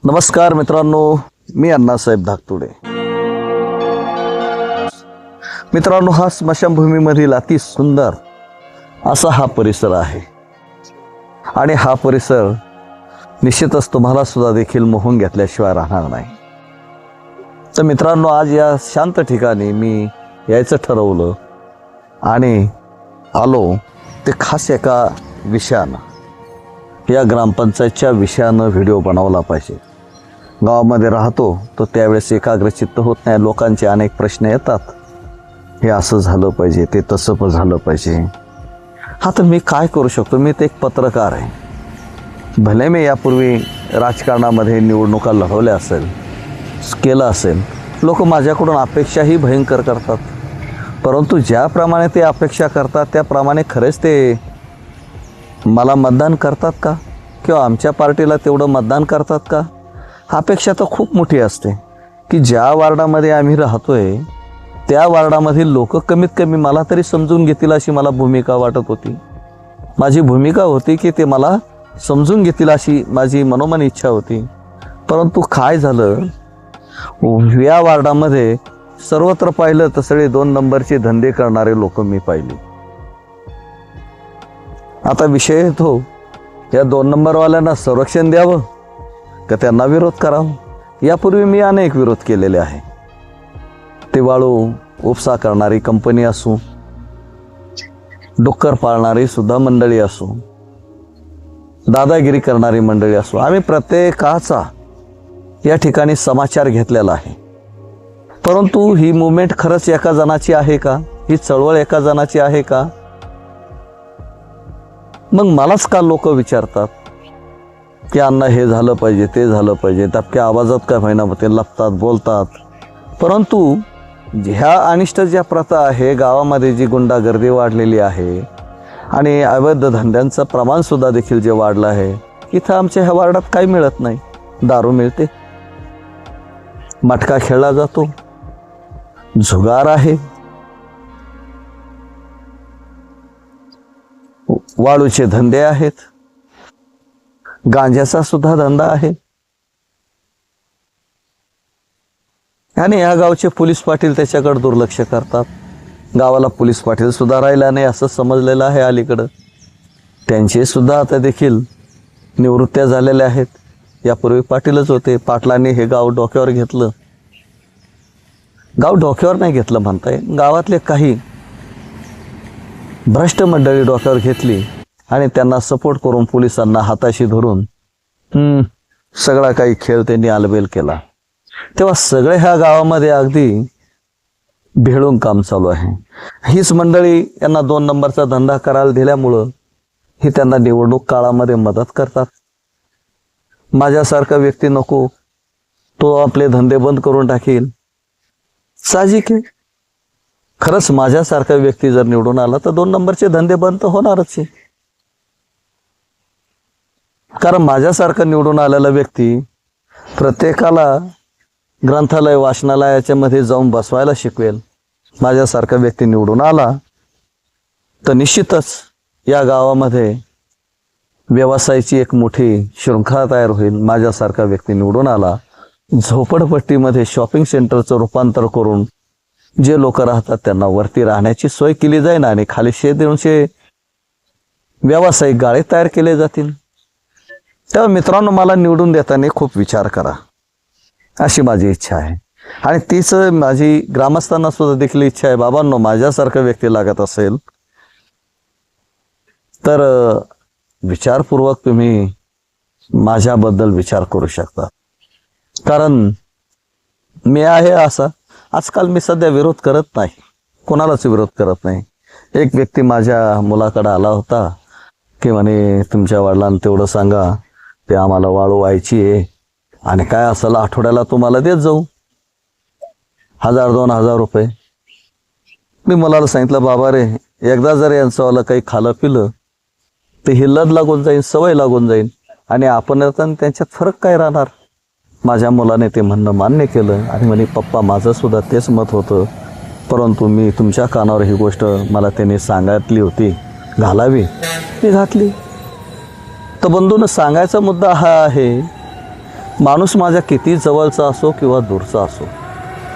नमस्कार मित्रांनो, मी अण्णासाहेब धाकतुडे. मित्रांनो, हा स्मशानभूमीमधील अति सुंदर असा हा परिसर आहे आणि हा परिसर निश्चितच तुम्हाला सुद्धा देखील मोहून घेतल्याशिवाय राहणार नाही. तर मित्रांनो, आज या शांत ठिकाणी मी यायचं ठरवलं आणि आलो ते खास एका विषयानं, या ग्रामपंचायतच्या विषयानं व्हिडिओ बनवला पाहिजे. गावामध्ये राहतो तो त्यावेळेस एकाग्रचित्त होत नाही. लोकांचे अनेक प्रश्न येतात, हे असं झालं पाहिजे, ते तसं पण झालं पाहिजे. हा, तर मी काय करू शकतो? मी तर एक पत्रकार आहे. भले मी यापूर्वी राजकारणामध्ये निवडणुका लढवल्या असेल, केलं असेल, लोक माझ्याकडून अपेक्षाही भयंकर करतात, परंतु ज्याप्रमाणे ते अपेक्षा करतात त्याप्रमाणे खरेच ते मला मतदान करतात का, किंवा आमच्या पार्टीला तेवढं मतदान करतात का? अपेक्षा तर खूप मोठी असते की ज्या वार्डामध्ये आम्ही राहतोय त्या वार्डामधील लोक कमीत कमी मला तरी समजून घेतील अशी मला भूमिका वाटत होती. माझी भूमिका होती की ते मला समजून घेतील अशी माझी मनोमन इच्छा होती. परंतु काय झालं, या वार्डामध्ये सर्वत्र पाहिलं तर सगळे 2 नंबरचे धंदे करणारे लोक मी पाहिली. आता विषय येतो, या 2 नंबरवाल्यांना संरक्षण द्यावं का त्यांना विरोध करावा? यापूर्वी मी अनेक विरोध केलेले आहे. ते वाळू उपसा करणारी कंपनी असो, डुक्कर पाळणारी सुद्धा मंडळी असो, दादागिरी करणारी मंडळी असो, आम्ही प्रत्येकाचा या ठिकाणी समाचार घेतलेला आहे. परंतु ही मुवमेंट खरंच एका जणाची आहे का? ही चळवळ एका जणाची आहे का? मग मलाच का लोक विचारतात की अण्णा हे झालं पाहिजे, ते झालं पाहिजे, दबक्या आवाजात काय होईना ते लपतात, बोलतात. परंतु ह्या अनिष्ट ज्या प्रथा आहे, गावामध्ये जी गुंडागर्दी वाढलेली आहे आणि अवैध धंद्यांचं प्रमाणसुद्धा देखील जे वाढलं आहे, इथं आमच्या ह्या वार्डात काही मिळत नाही. दारू मिळते, मटका खेळला जातो, जुगार आहे, वाळूचे धंदे आहेत, गांजाचा सुद्धा धंदा आहे. आणि या गावचे पोलीस पाटील त्याच्याकडे दुर्लक्ष करतात. गावाला पोलीस पाटील सुद्धा राहिला नाही असं समजलेलं आहे अलीकडं. त्यांचे सुद्धा आता देखील निवृत्त्या झालेल्या आहेत. यापूर्वी पाटीलच होते. पाटलांनी हे गाव डोक्यावर घेतलं. गाव डोक्यावर नाही घेतलं म्हणताय, गावातले काही भ्रष्ट मंडळी डोक्यावर घेतली आणि त्यांना सपोर्ट करून पोलिसांना हाताशी धरून सगळा काही खेळ त्यांनी आलबेल केला. तेव्हा सगळे ह्या गावामध्ये अगदी भेळून काम चालू आहे. हीच मंडळी यांना 2 नंबरचा धंदा करायला दिल्यामुळं ही त्यांना निवडणूक काळामध्ये मदत करतात. माझ्यासारखा व्यक्ती नको, तो आपले धंदे बंद करून टाकील, साहजिक आहे. खरंच माझ्यासारखा व्यक्ती जर निवडून आला तर 2 नंबरचे धंदे बंद तर होणारच आहे. कारण माझ्यासारखा निवडून आलेला व्यक्ती प्रत्येकाला ग्रंथालय, वाचनालयाच्या मध्ये जाऊन बसवायला शिकवेल. माझ्यासारखा व्यक्ती निवडून आला तर निश्चितच या गावामध्ये व्यवसायाची एक मोठी शृंखला तयार होईल. माझ्यासारखा व्यक्ती निवडून आला, झोपडपट्टीमध्ये शॉपिंग सेंटरचं रूपांतर करून जे लोक राहतात त्यांना वरती राहण्याची सोय केली जाईल आणि खाली 100-150 व्यावसायिक गाळे तयार केले जातील. तेव्हा मित्रांनो, मला निवडून देताना खूप विचार करा अशी माझी इच्छा आहे. आणि तीच माझी ग्रामस्थांना सुद्धा देखील इच्छा आहे. बाबांनो, माझ्यासारखा व्यक्ती लागत असेल तर विचारपूर्वक तुम्ही माझ्याबद्दल विचार करू शकता. कारण मी आहे असा, आजकाल मी सध्या विरोध करत नाही, कोणालाच विरोध करत नाही. एक व्यक्ती माझ्या मुलाकडे आला होता की म्हणे तुमच्या वडिलांना तेवढं सांगा, ते आम्हाला वाळू व्हायची आहे आणि काय असेल आठवड्याला तुम्हाला देत जाऊ 1000-2000 रुपये. मी मुलाला सांगितलं, बाबा रे, एकदा जर यांचं काही खालं पिलं तर ही लद लागून जाईल, सवय लागून जाईल आणि आपण त्यांच्यात फरक काय राहणार. माझ्या मुलाने ते म्हणणं मान्य केलं आणि म्हणे, पप्पा माझं सुद्धा तेच मत होतं, परंतु मी तुमच्या कानावर ही गोष्ट मला त्यांनी सांगितली होती घालावी, मी घातली. तर बंधूंनो, सांगायचा मुद्दा हा आहे माणूस माझ्या किती जवळचा असो किंवा दूरचा असो,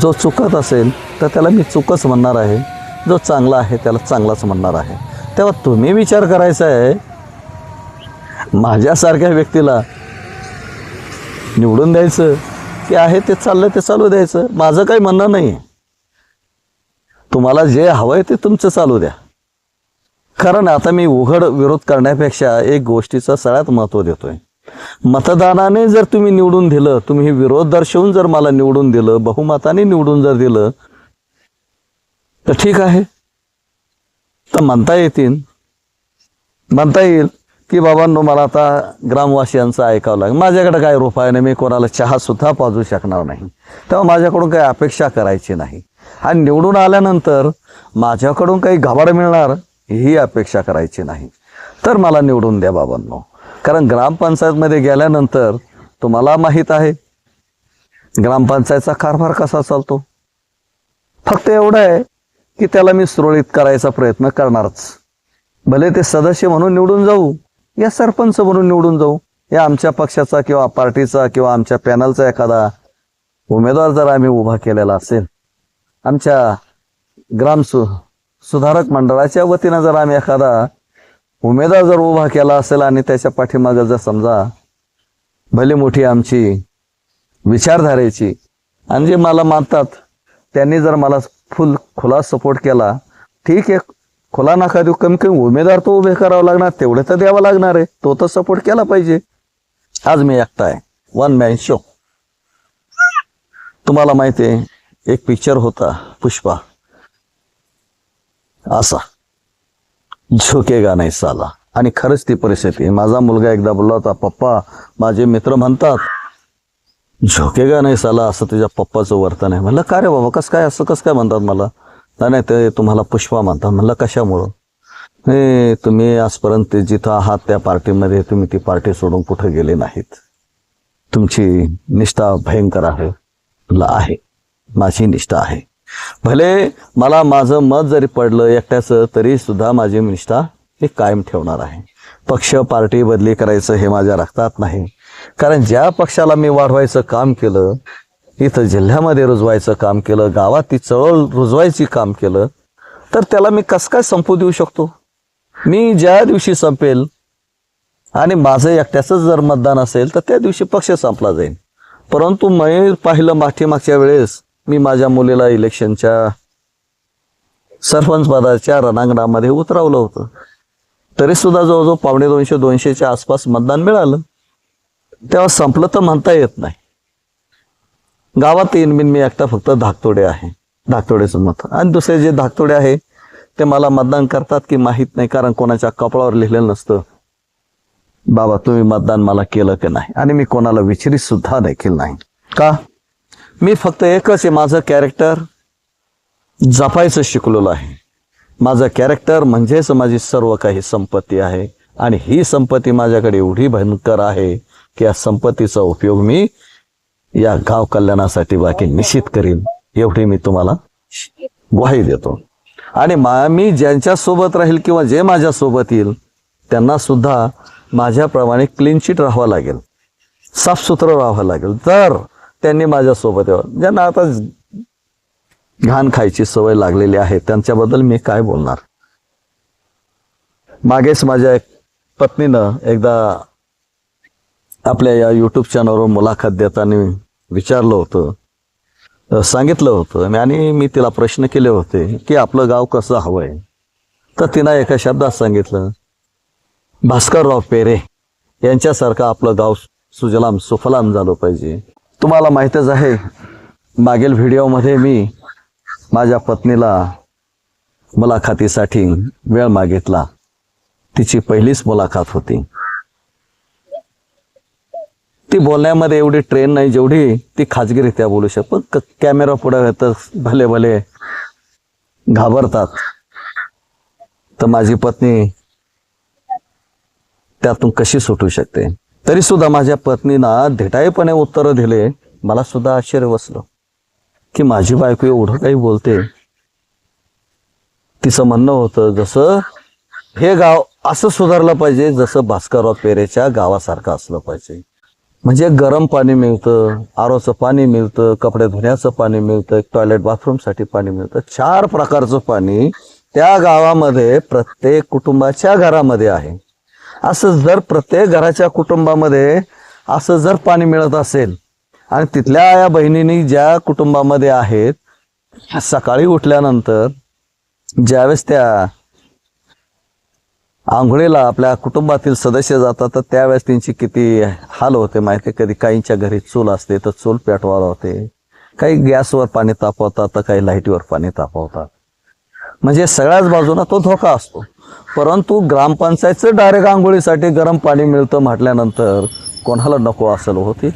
जो चुकत असेल तर त्याला मी चुकच म्हणणार आहे, जो चांगला आहे त्याला चांगलाच म्हणणार आहे. तेव्हा तुम्ही विचार करायचा आहे, माझ्यासारख्या व्यक्तीला निवडून द्यायचं की आहे ते चाललं ते चालू द्यायचं. माझं काही म्हणणं नाही. तुम्हाला जे हवं आहे ते तुमचं चालू द्या. कारण आता मी उघड विरोध करण्यापेक्षा एक गोष्टीचं सगळ्यात महत्त्व देतोय. मतदानाने जर तुम्ही निवडून दिलं, तुम्ही विरोध दर्शवून जर मला निवडून दिलं, बहुमताने निवडून जर दिलं तर ठीक आहे. तर म्हणता येईल की बाबांनो मला आता ग्रामवासियांचं ऐकावं लागेल. माझ्याकडे काय रुपये नाही, मी कोणाला चहा सुद्धा पाजू शकणार नाही. तेव्हा माझ्याकडून काही अपेक्षा करायची नाही. आणि निवडून आल्यानंतर माझ्याकडून काही घाबाड मिळणार ही अपेक्षा करायची नाही. तर मला निवडून द्या बाबांनो. कारण ग्रामपंचायतमध्ये गेल्यानंतर तुम्हाला माहीत आहे ग्रामपंचायतचा कारभार कसा चालतो. फक्त एवढं आहे की त्याला मी सुरळीत करायचा प्रयत्न करणारच. भले ते सदस्य म्हणून निवडून जाऊ या सरपंच म्हणून निवडून जाऊ, या आमच्या पक्षाचा किंवा पार्टीचा किंवा आमच्या पॅनलचा एखादा उमेदवार जर आम्ही उभा केलेला असेल, आमच्या सुधारक मंडळाच्या वतीनं जर आम्ही एखादा उमेदवार जर उभा केला असेल आणि त्याच्या पाठीमागं जर समजा भली मोठी आमची विचारधारेची आणि जे मला मानतात त्यांनी जर मला खुला सपोर्ट केला, ठीक आहे, खुला नका देऊ, कमी कमी उमेदवार तो उभे करावा लागणार, तेवढे तर द्यावा लागणार आहे, तो तर सपोर्ट केला पाहिजे. आज मी एकटा आहे, वन मॅन शो. तुम्हाला माहिती आहे एक पिक्चर होता पुष्पा, असा झुकेगा नाही साला. आणि खरंच ती परिस्थिती. माझा मुलगा एकदा बोलला होता, पप्पा माझे मित्र म्हणतात झुकेगा नाही साला, असं तुझ्या पप्पाचं वर्तन आहे. म्हणलं का रे बाबा, कसं काय, असं कसं काय म्हणतात मला. नाही ते तुम्हाला पुष्पा म्हणतात. म्हणलं कशामुळं. हे तुम्ही आजपर्यंत जिथं आहात त्या पार्टीमध्ये तुम्ही ती पार्टी सोडून कुठं गेले नाहीत. तुमची निष्ठा भयंकर आहे. म्हणलं आहे, माझी निष्ठा आहे. भले मला माझं मत जरी पडलं एकट्याचं तरी सुद्धा माझी निष्ठा हे कायम ठेवणार आहे. पक्ष पार्टी बदली करायचं हे माझ्या रक्तात नाही. कारण ज्या पक्षाला मी वाढवायचं काम केलं, इथं जिल्ह्यामध्ये रुजवायचं काम केलं, गावात ती चळवळ रुजवायची काम केलं, तर त्याला मी कसं काय संपू देऊ शकतो. मी ज्या दिवशी संपेल आणि माझं एकट्याचं जर मतदान असेल तर त्या दिवशी पक्ष संपला जाईल. परंतु मी पाहिलं मागच्या वेळेस मी माझ्या मुलीला इलेक्शनच्या सरपंच पदाच्या रणांगणामध्ये उतरवलं होतं, तरी सुद्धा जवळजवळ 250-200च्या आसपास मतदान मिळालं. तेव्हा संपलं तर म्हणता येत नाही. गावात येईन मी एकटा फक्त धाकतोडे आहे, धाकतोडेचं मत. आणि दुसरे जे धाकतोडे आहे ते मला मतदान करतात की माहीत नाही, कारण कोणाच्या कपाळावर लिहिलेलं नसतं बाबा तुम्ही मतदान मला केलं की नाही. आणि मी कोणाला विचारित सुद्धा देखील नाही. का, मी फक्त एकच आहे, माझं कॅरेक्टर जपायचं शिकलेलं आहे. माझं कॅरेक्टर म्हणजेच माझी सर्व काही संपत्ती आहे. आणि ही संपत्ती माझ्याकडे एवढी भयंकर आहे की या संपत्तीचा उपयोग मी या गाव कल्याणासाठी बाकी निश्चित करीन, एवढी मी तुम्हाला ग्वाही देतो. आणि मी ज्यांच्या सोबत राहील किंवा जे माझ्या सोबत येईल त्यांना सुद्धा माझ्याप्रमाणे क्लीन चिट राहावं लागेल, साफसुथरं राहावं लागेल. तर त्यांनी माझ्यासोबत यावं. ज्यांना आता घाण खायची सवय लागलेली आहे त्यांच्याबद्दल मी काय बोलणार. मागेच माझ्या एक पत्नीनं एकदा आपल्या या यूट्यूब चॅनलवर मुलाखत देताना विचारलं होतं, सांगितलं होतं आणि मी तिला प्रश्न केले होते की आपलं गाव कसं हवं आहे. तर तिनं एका शब्दात सांगितलं, भास्करराव पेरे यांच्यासारखं आपलं गाव सुजलाम सुफलाम झालं पाहिजे. तुम्हाला माहीतच आहे मागील व्हिडिओमध्ये मी माझ्या पत्नीला मुलाखतीसाठी वेळ मागितला. तिची पहिलीच मुलाखत होती. ती बोलण्यामध्ये एवढी ट्रेन नाही जेवढी ती खाजगीरित्या बोलू शकते. पण कॅमेरा पुढे तर भले भले घाबरतात. तर माझी पत्नी त्यातून कशी सुटू शकते. तरी सुद्धा माझ्या पत्नीनं धिटाईपणे उत्तरं दिले. मला सुद्धा आश्चर्य बसलं की माझी बायको एवढं काही बोलते. तिचं म्हणणं होतं जसं हे गाव असं सुधारलं पाहिजे जसं भास्करराव पेरेच्या गावासारखं असलं पाहिजे. म्हणजे गरम पाणी मिळतं, आरोचं पाणी मिळतं, कपडे धुण्याचं पाणी मिळतं, टॉयलेट बाथरूमसाठी पाणी मिळतं. 4 प्रकारचं पाणी त्या गावामध्ये प्रत्येक कुटुंबाच्या घरामध्ये आहे. असं जर प्रत्येक घराच्या कुटुंबामध्ये असं जर पाणी मिळत असेल आणि तिथल्या या बहिणींनी ज्या कुटुंबामध्ये आहेत, सकाळी उठल्यानंतर ज्यावेळेस त्या आंघोळीला आपल्या कुटुंबातील सदस्य जातात तर त्यावेळेस त्यांची किती हाल होते माहिती. कधी काहींच्या घरी चूल असते तर चूल पेटवायला होते, काही गॅसवर पाणी तापवतात तर काही लाईटीवर पाणी तापवतात. म्हणजे सगळ्याच बाजूला तो धोका असतो. परंतु ग्रामपंचायतचं डायरेक्ट आंघोळीसाठी गरम पाणी मिळतं म्हटल्यानंतर कोणाला नको असेल होती,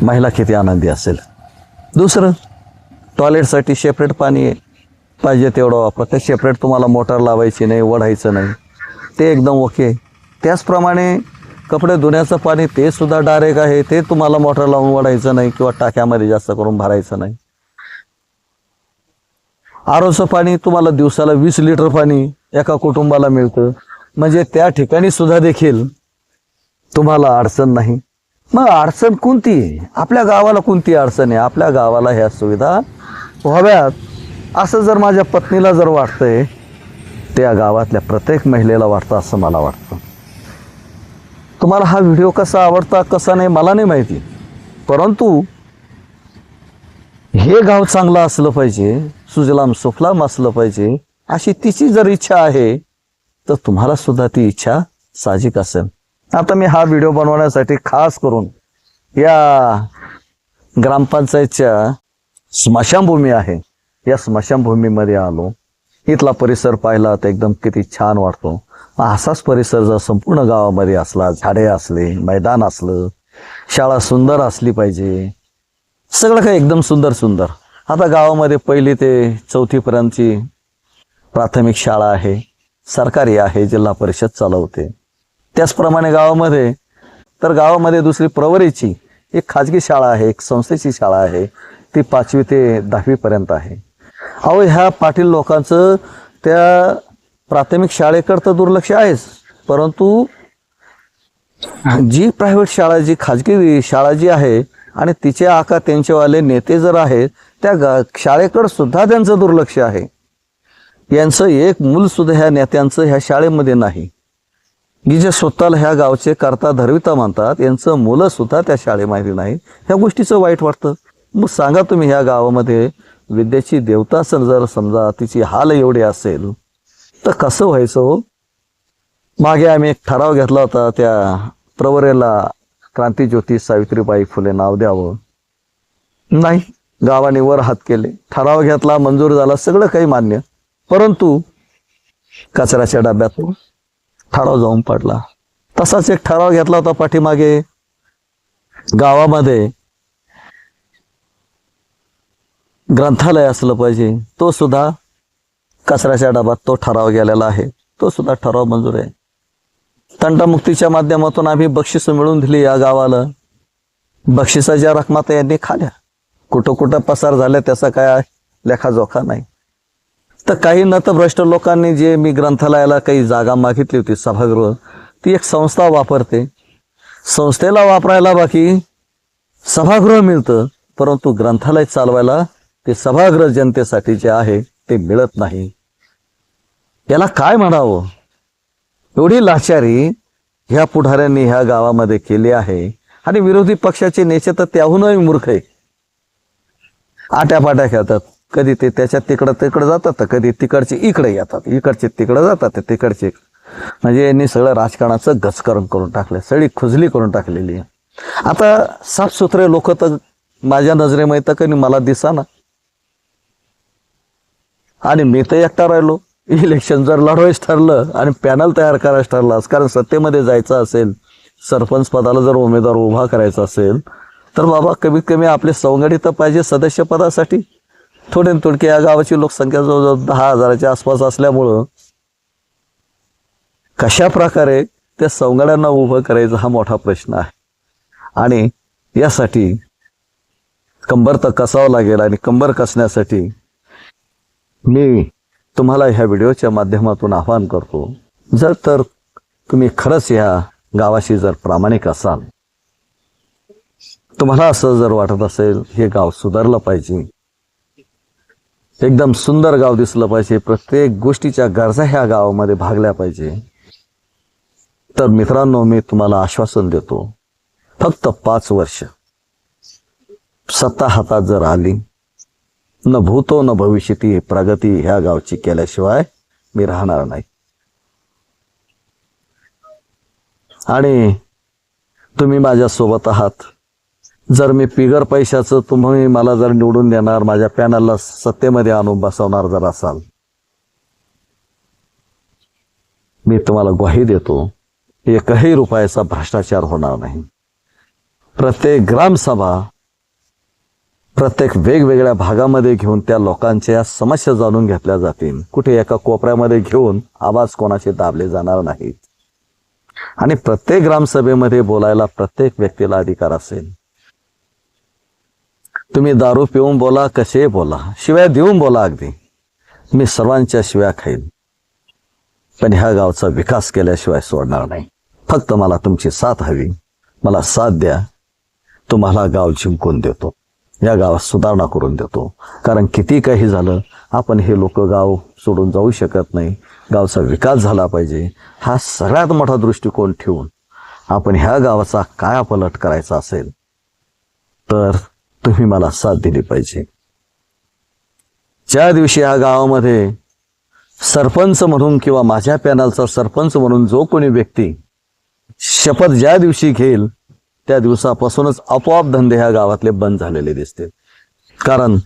महिला किती आनंदी असेल. दुसरं, टॉयलेटसाठी सेपरेट पाणी पाहिजे तेवढं वापरा. ते सेपरेट तुम्हाला मोटार लावायची नाही, ओढायचं नाही, ते एकदम ओके. त्याचप्रमाणे कपडे धुण्याचं पाणी ते सुद्धा डायरेक्ट आहे, ते तुम्हाला मोटार लावून ओढायचं नाही किंवा टाक्यामध्ये जास्त करून भरायचं नाही. आरोचं पाणी तुम्हाला दिवसाला 20 लिटर पाणी एका कुटुंबाला मिळतं. म्हणजे त्या ठिकाणी सुद्धा देखील तुम्हाला अडचण नाही. मग अडचण कोणती आहे? आपल्या गावाला कोणती अडचण आहे? आपल्या गावाला ह्या सुविधा व्हाव्यात असं जर माझ्या पत्नीला जर वाटतंय, त्या गावातल्या प्रत्येक महिलेला वाटतं असं मला वाटतं. तुम्हाला हा व्हिडिओ कसा आवडता कसा नाही मला नाही माहिती, परंतु हे गाव चांगलं असलं पाहिजे, सुजलाम सुफलाम असलं पाहिजे अशी तिची जर इच्छा आहे तर तुम्हाला सुद्धा ती इच्छा साहजिक असेल. आता मी हा व्हिडिओ बनवण्यासाठी खास करून या ग्रामपंचायतच्या स्मशानभूमी आहे, या स्मशानभूमीमध्ये आलो. इथला परिसर पाहिला तर एकदम किती छान वाटतो. असाच परिसर जर संपूर्ण गावामध्ये असला, झाडे असले, मैदान असलं, शाळा सुंदर असली पाहिजे, सगळं काही एकदम सुंदर सुंदर. आता गावामध्ये 1ली ते 4थीपर्यंतची प्राथमिक शाळा आहे, सरकारी आहे, जिल्हा परिषद चालवते. त्याचप्रमाणे गावामध्ये दुसरी प्रवरीची एक खाजगी शाळा आहे, एक संस्थेची शाळा आहे, ती 5वी ते 10वी पर्यंत आहे. अहो, ह्या पाटील लोकांचं त्या प्राथमिक शाळेकडं तर दुर्लक्ष आहेच, परंतु जी प्रायव्हेट शाळा, जी खाजगी शाळा जी आहे आणि तिचे आका त्यांचेवाले नेते जर आहेत, त्या शाळेकडं सुद्धा त्यांचं दुर्लक्ष आहे. यांचं एक मूल सुद्धा ह्या नेत्यांचं ह्या शाळेमध्ये नाही. की जे स्वतःला ह्या गावचे करता धरविता म्हणतात, यांचं मुलं सुद्धा त्या शाळेमध्ये नाही. ह्या गोष्टीचं वाईट वाटतं. मग सांगा तुम्ही, ह्या गावामध्ये विद्येची देवता जर समजा तिची हाल एवढी असेल तर कसं व्हायचं हो? मागे आम्ही एक ठराव घेतला होता, त्या प्रवरेला क्रांतिज्योती सावित्रीबाई फुले नाव द्यावं. नाही, गावाने वर हात केले, ठराव घेतला, मंजूर झाला, सगळं काही मान्य, परंतु कचऱ्याच्या डब्यात ठराव जाऊन पडला. तसाच एक ठराव घेतला होता पाठीमागे, गावामध्ये ग्रंथालय असलं पाहिजे, तो सुद्धा कचऱ्याच्या डब्यात तो ठराव गेलेला आहे, तो सुद्धा ठराव मंजूर आहे. तंटामुक्तीच्या माध्यमातून आम्ही बक्षिसं मिळवून दिली या गावाला. बक्षिसाच्या रकमा यांनी खाल्या, कुठं कुठं पसार झाल्या त्याचा काय लेखाजोखा नाही. तर काही नतभ्रष्ट लोकांनी जे मी ग्रंथालयाला काही जागा मागितली होती, सभागृह, ती एक संस्था वापरते, संस्थेला वापरायला बाकी सभागृह मिळतं, परंतु ग्रंथालय चालवायला ते सभागृह जनतेसाठी जे आहे ते मिळत नाही. याला काय म्हणावं? एवढी लाचारी ह्या पुढाऱ्यांनी ह्या गावामध्ये केली आहे. आणि विरोधी पक्षाचे नेते तर त्याहूनही मूर्ख आहे. आट्यापाट्या खेळतात, कधी ते त्याच्यात तिकडं जातात, तर कधी तिकडचे इकडे येतात, इकडचे तिकडे जातात, तिकडचे. म्हणजे यांनी सगळं राजकारणाचं गजकरण करून टाकलं, सगळी खुजली करून टाकलेली आहे. आता साफसुथरे लोक तर माझ्या नजरेमध्ये तर कधी मला दिसाना, आणि मी तर एकटा राहिलो. इलेक्शन जर लढवायचं ठरलं आणि पॅनल तयार करायचं ठरलं, कारण सत्तेमध्ये जायचं असेल, सरपंच पदाला जर उमेदवार उभा करायचा असेल, तर बाबा कमीत कमी आपले सवंगडी तर पाहिजे सदस्य पदासाठी. थोडके या गावाची लोकसंख्या जवळजवळ 10,000च्या आसपास असल्यामुळं कशा प्रकारे त्या सवंगड्यांना उभं करायचं हा मोठा प्रश्न आहे. आणि यासाठी कंबर तर कसावं लागेल, आणि कंबर कसण्यासाठी मी तुम्हाला ह्या व्हिडिओच्या माध्यमातून आवाहन करतो, जर तर तुम्ही खरंच ह्या गावाशी जर प्रामाणिक असाल तुम्हाला असं जर वाटत असेल हे गाव सुधारलं पाहिजे, एकदम सुंदर गाव दिसलं पाहिजे, प्रत्येक गोष्टीच्या गरजा ह्या गावामध्ये भागल्या पाहिजे, तर मित्रांनो मी तुम्हाला आश्वासन देतो, फक्त 5 वर्ष सत्ता हातात जर आली, न भूतो न भविष्यती प्रगती ह्या गावची केल्याशिवाय मी राहणार नाही. आणि तुम्ही माझ्या सोबत आहात. जर मी बिगर पैशाचं तुम्ही मला जर निवडून देणार, माझ्या पॅनलला सत्तेमध्ये आणून बसवणार जर असाल, मी तुम्हाला ग्वाही देतो, एकही रुपयाचा भ्रष्टाचार होणार नाही. प्रत्येक ग्रामसभा प्रत्येक वेगवेगळ्या भागामध्ये घेऊन त्या लोकांच्या समस्या जाणून घेतल्या जातील. कुठे एका कोपऱ्यामध्ये घेऊन आवाज कोणाचे दाबले जाणार नाहीत. आणि प्रत्येक ग्रामसभेमध्ये बोलायला प्रत्येक व्यक्तीला अधिकार असेल. तुम्ही दारू पिऊन बोला, कसे बोला, शिव्या देऊन बोला, अगदी मी सर्वांच्या शिव्या खाईन, पण ह्या गावचा विकास केल्याशिवाय सोडणार नाही. फक्त मला तुमची साथ हवी. मला साथ द्या, तुम्हाला गाव जिंकून देतो, या गावात सुधारणा करून देतो. कारण किती काही झालं, आपण हे लोक गाव सोडून जाऊ शकत नाही. गावचा विकास झाला पाहिजे, हा सगळ्यात मोठा दृष्टिकोन ठेवून आपण ह्या गावाचा कायापालट करायचा असेल तर तुम्ही मला साथ दिली पाहिजे. ज्या दिवशी ह्या गावामध्ये सरपंच म्हणून किंवा माझ्या पॅनलचा सरपंच म्हणून जो कोणी व्यक्ती शपथ ज्या दिवशी घेईल, त्या दिवसापासूनच आपोआप धंदे ह्या गावातले बंद झालेले दिसतील. कारण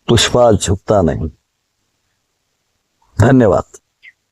पुष्पा झुकता नाही. धन्यवाद.